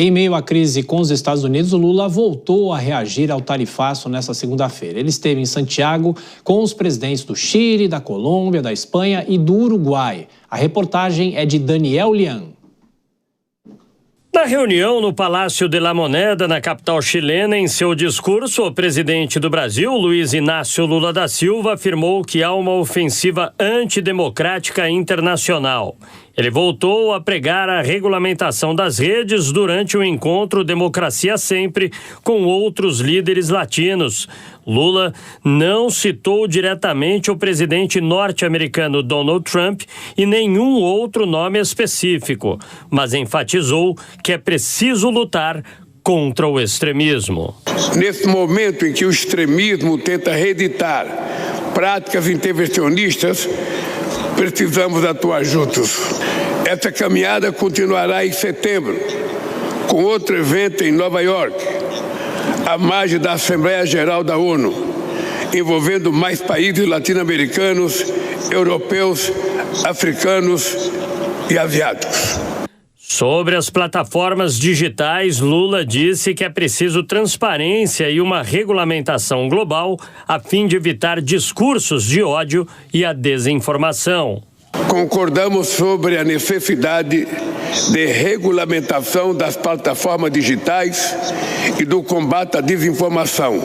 Em meio à crise com os Estados Unidos, o Lula voltou a reagir ao tarifaço nesta segunda-feira. Ele esteve em Santiago com os presidentes do Chile, da Colômbia, da Espanha e do Uruguai. A reportagem é de Daniel Lian. Na reunião no Palácio de la Moneda, na capital chilena, em seu discurso, o presidente do Brasil, Luiz Inácio Lula da Silva, afirmou que há uma ofensiva antidemocrática internacional. Ele voltou a pregar a regulamentação das redes durante o encontro Democracia Sempre com outros líderes latinos. Lula não citou diretamente o presidente norte-americano Donald Trump e nenhum outro nome específico, mas enfatizou que é preciso lutar contra o extremismo. Nesse momento em que o extremismo tenta reeditar práticas intervencionistas, precisamos atuar juntos. Essa caminhada continuará em setembro, com outro evento em Nova York, à margem da Assembleia Geral da ONU, envolvendo mais países latino-americanos, europeus, africanos e asiáticos. Sobre as plataformas digitais, Lula disse que é preciso transparência e uma regulamentação global a fim de evitar discursos de ódio e a desinformação. Concordamos sobre a necessidade de regulamentação das plataformas digitais e do combate à desinformação,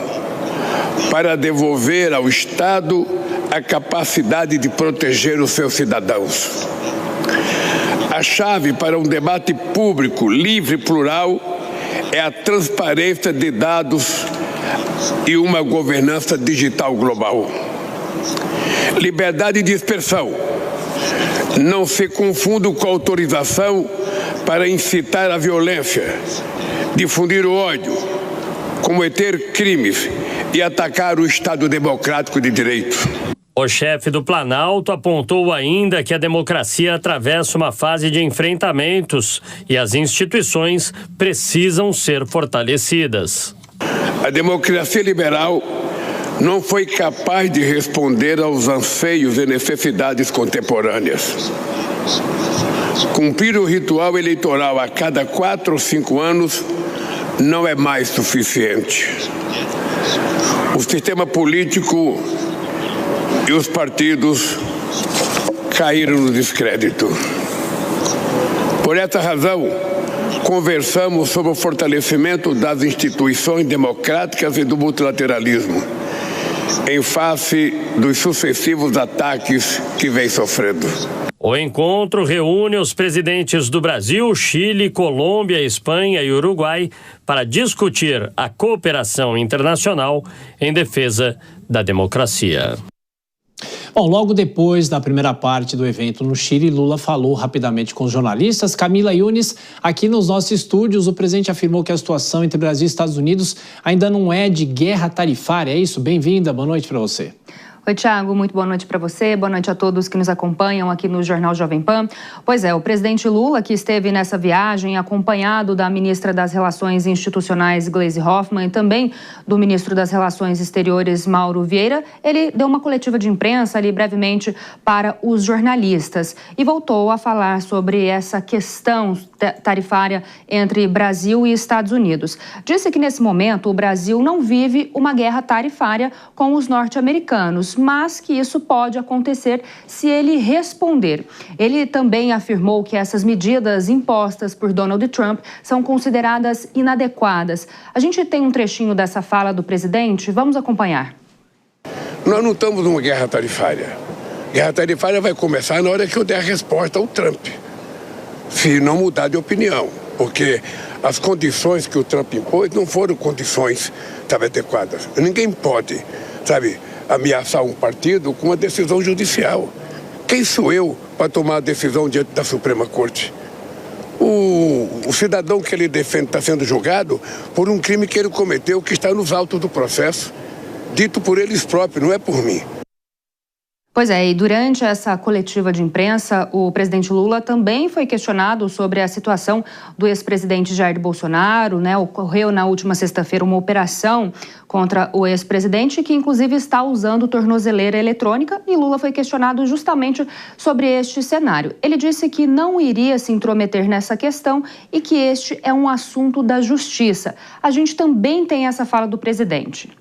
para devolver ao Estado a capacidade de proteger os seus cidadãos. A chave para um debate público livre e plural é a transparência de dados e uma governança digital global. Liberdade de expressão não se confunda com autorização para incitar a violência, difundir o ódio, cometer crimes e atacar o Estado democrático de direito. O chefe do Planalto apontou ainda que a democracia atravessa uma fase de enfrentamentos e as instituições precisam ser fortalecidas. A democracia liberal não foi capaz de responder aos anseios e necessidades contemporâneas. Cumprir o ritual eleitoral a cada 4 ou 5 anos não é mais suficiente. O sistema político e os partidos caíram no descrédito. Por essa razão, conversamos sobre o fortalecimento das instituições democráticas e do multilateralismo, em face dos sucessivos ataques que vem sofrendo. O encontro reúne os presidentes do Brasil, Chile, Colômbia, Espanha e Uruguai para discutir a cooperação internacional em defesa da democracia. Bom, logo depois da primeira parte do evento no Chile, Lula falou rapidamente com os jornalistas. Camila Yunes, aqui nos nossos estúdios, o presidente afirmou que a situação entre Brasil e Estados Unidos ainda não é de guerra tarifária, é isso? Bem-vinda, boa noite para você. Oi, Thiago, muito boa noite para você, boa noite a todos que nos acompanham aqui no Jornal Jovem Pan. Pois é, o presidente Lula, que esteve nessa viagem acompanhado da ministra das Relações Institucionais, Gleisi Hoffmann, e também do ministro das Relações Exteriores, Mauro Vieira, ele deu uma coletiva de imprensa ali brevemente para os jornalistas e voltou a falar sobre essa questão tarifária entre Brasil e Estados Unidos. Disse que nesse momento o Brasil não vive uma guerra tarifária com os norte-americanos, mas que isso pode acontecer se ele responder. Ele também afirmou que essas medidas impostas por Donald Trump são consideradas inadequadas. A gente tem um trechinho dessa fala do presidente, vamos acompanhar. Nós não estamos numa guerra tarifária. Guerra tarifária vai começar na hora que eu der a resposta ao Trump, se não mudar de opinião, porque as condições que o Trump impôs não foram condições, adequadas. Ninguém pode, ameaçar um partido com uma decisão judicial. Quem sou eu para tomar a decisão diante da Suprema Corte? O cidadão que ele defende está sendo julgado por um crime que ele cometeu, que está nos autos do processo, dito por eles próprios, não é por mim. Pois é, e durante essa coletiva de imprensa, o presidente Lula também foi questionado sobre a situação do ex-presidente Jair Bolsonaro, né? Ocorreu na última sexta-feira uma operação contra o ex-presidente que inclusive está usando tornozeleira eletrônica, e Lula foi questionado justamente sobre este cenário. Ele disse que não iria se intrometer nessa questão e que este é um assunto da justiça. A gente também tem essa fala do presidente.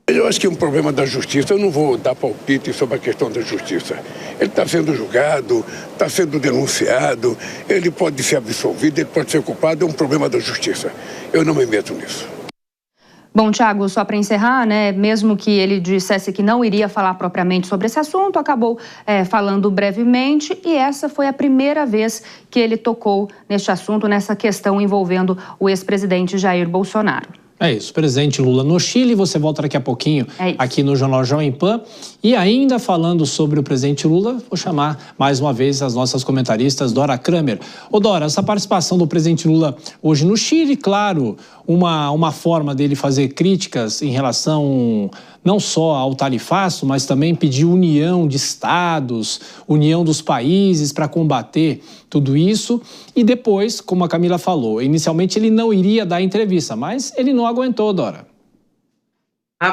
Eu acho que é um problema da justiça. Eu não vou dar palpite sobre a questão da justiça. Ele está sendo julgado, está sendo denunciado, ele pode ser absolvido, ele pode ser culpado, é um problema da justiça. Eu não me meto nisso. Bom, Thiago, só para encerrar, né, mesmo que ele dissesse que não iria falar propriamente sobre esse assunto, acabou falando brevemente, e essa foi a primeira vez que ele tocou neste assunto, nessa questão envolvendo o ex-presidente Jair Bolsonaro. É isso, presidente Lula no Chile, você volta daqui a pouquinho aqui no Jornal Jovem Pan. E ainda falando sobre o presidente Lula, vou chamar mais uma vez as nossas comentaristas, Dora Kramer. Ô Dora, essa participação do presidente Lula hoje no Chile, claro, uma forma dele fazer críticas em relação não só ao tarifaço, mas também pedir união de estados, união dos países para combater tudo isso. E depois, como a Camila falou, inicialmente ele não iria dar entrevista, mas ele não aguentou, Dora.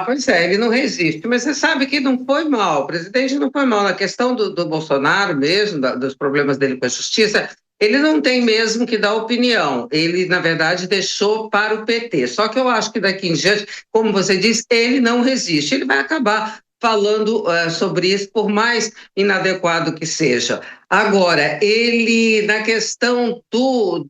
Pois é, ele não resiste, mas você sabe que não foi mal, o presidente não foi mal na questão do Bolsonaro mesmo, dos problemas dele com a justiça. Ele não tem mesmo que dar opinião, ele, na verdade, deixou para o PT. Só que eu acho que daqui em diante, como você disse, ele não resiste, ele vai acabar falando sobre isso, por mais inadequado que seja. Agora, ele, na questão do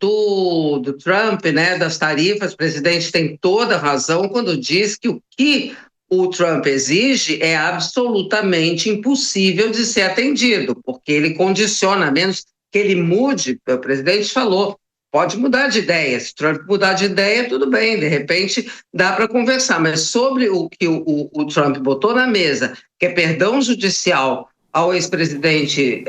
Trump, né, das tarifas, o presidente tem toda a razão quando diz que o que o Trump exige é absolutamente impossível de ser atendido, porque ele condiciona, a menos que ele mude, o presidente falou, pode mudar de ideia, se Trump mudar de ideia, tudo bem, de repente dá para conversar, mas sobre o que o Trump botou na mesa, que é perdão judicial ao ex-presidente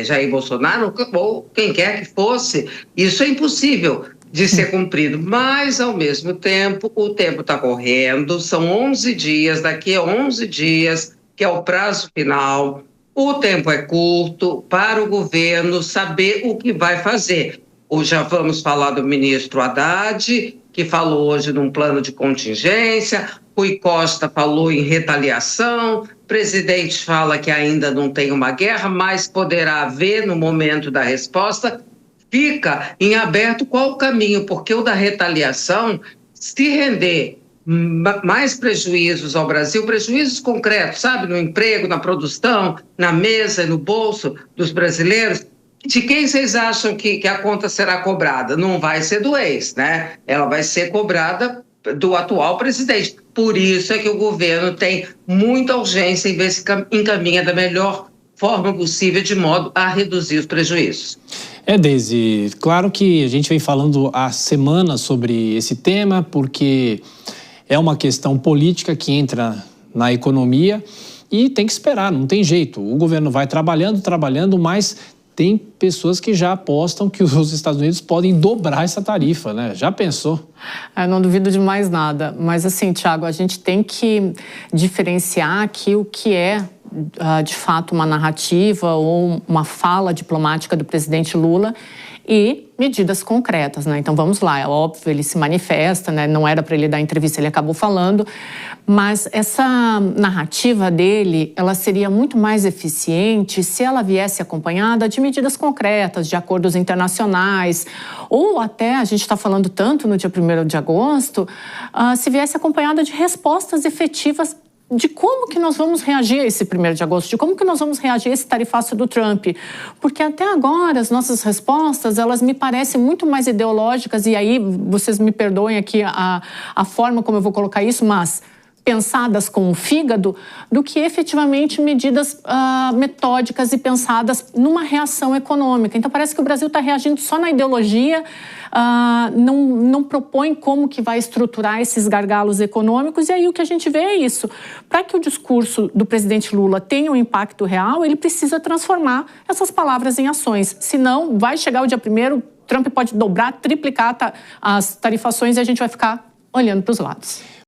Jair Bolsonaro, ou quem quer que fosse, isso é impossível de ser cumprido, mas ao mesmo tempo, o tempo está correndo, são 11 dias, daqui a 11 dias, que é o prazo final. O tempo é curto para o governo saber o que vai fazer. Ou já vamos falar do ministro Haddad, que falou hoje num plano de contingência, Rui Costa falou em retaliação, o presidente fala que ainda não tem uma guerra, mas poderá haver no momento da resposta. Fica em aberto qual o caminho, porque o da retaliação, se render mais prejuízos ao Brasil, prejuízos concretos, sabe, no emprego, na produção, na mesa, no bolso dos brasileiros, de quem vocês acham que a conta será cobrada? Não vai ser do ex, né? Ela vai ser cobrada do atual presidente. Por isso é que o governo tem muita urgência em ver se encaminha da melhor forma possível, de modo a reduzir os prejuízos. Deise, claro que a gente vem falando há semanas sobre esse tema, porque é uma questão política que entra na economia e tem que esperar, não tem jeito. O governo vai trabalhando, mas tem pessoas que já apostam que os Estados Unidos podem dobrar essa tarifa, né? Já pensou? Eu não duvido de mais nada. Mas assim, Thiago, a gente tem que diferenciar aqui o que é de fato uma narrativa ou uma fala diplomática do presidente Lula e medidas concretas, né? Então vamos lá, é óbvio, ele se manifesta, né? Não era para ele dar entrevista, ele acabou falando, mas essa narrativa dele, ela seria muito mais eficiente se ela viesse acompanhada de medidas concretas, de acordos internacionais, ou até, a gente está falando tanto no dia 1º de agosto, se viesse acompanhada de respostas efetivas de como que nós vamos reagir a esse 1º de agosto, de como que nós vamos reagir a esse tarifaço do Trump. Porque até agora as nossas respostas, elas me parecem muito mais ideológicas, e aí vocês me perdoem aqui a forma como eu vou colocar isso, mas pensadas com o fígado, do que efetivamente medidas metódicas e pensadas numa reação econômica. Então parece que o Brasil está reagindo só na ideologia, não propõe como que vai estruturar esses gargalos econômicos, e aí o que a gente vê é isso. Para que o discurso do presidente Lula tenha um impacto real, ele precisa transformar essas palavras em ações. Senão, vai chegar o dia 1º, Trump pode dobrar, triplicar as tarifações e a gente vai ficar olhando para os lados.